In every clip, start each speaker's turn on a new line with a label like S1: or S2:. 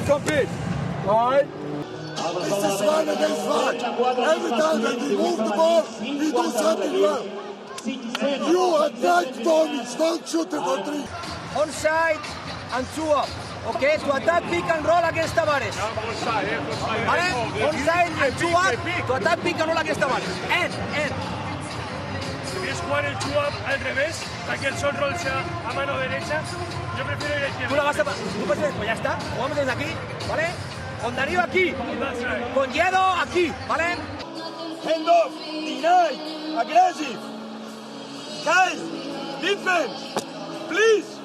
S1: compete. Alright?
S2: This is one against one. Every time that we move the ball, we do something well. You attack Tomis, don't shoot it for three.
S3: Onside and 2 up. Okay, to attack pick and roll against Tavares. ¿Vale? Onside and 2 up to attack pick and roll against Tavares. End.
S1: ¿Quieres jugar el 2 up al revés? Para que el shot roll sea a mano derecha. Yo prefiero ir a izquierda.
S3: Tú la vas a... Pues ya está. Jugamos desde aquí, ¿vale? Con Darío aquí. Con Yedo aquí, ¿vale?
S2: Hand off, deny, aggressive. Guys, defense, please.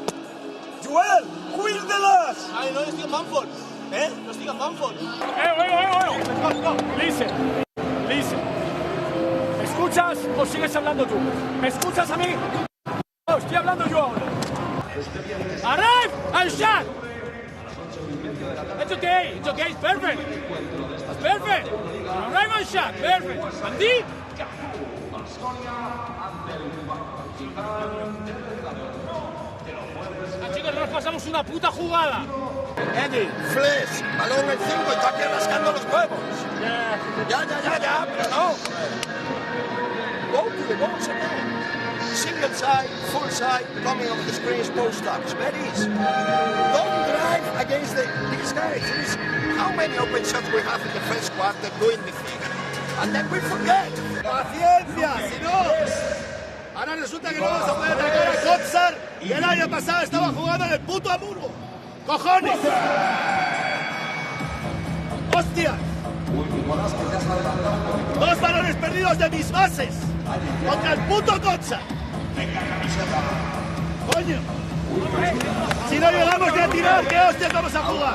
S2: Joel, who is the last?
S4: Ay, no les digan Manford. No les digan Manford.
S1: Listen. ¿Me escuchas o sigues hablando tú? ¿Me escuchas a mí? No, estoy hablando yo ahora. Arrive and shot. It's okay, it's perfect. It's perfect. Arrive and shot, perfect. And deep. Chicos, nos pasamos una puta jugada.
S2: Eddie, flash, balón el 5 y tú aquí rascando los huevos. Ya, pero no. Go to the balls again. Single side, full side, coming off the screens, post ups. Very easy. Don't drive against these guys. How many open shots we have in the first quarter doing the thing? And then we forget.
S4: Paciencia, si no. Ahora resulta que no vamos a poder atacar a Kotsar y el año pasado estaba jugando en el puto Hamburgo. ¡Cojones! ¡Hostia! 2 balones perdidos de mis bases contra el puto Kotsar. ¡Coño! Si no llegamos a tirar, ¿qué hostias vamos a jugar?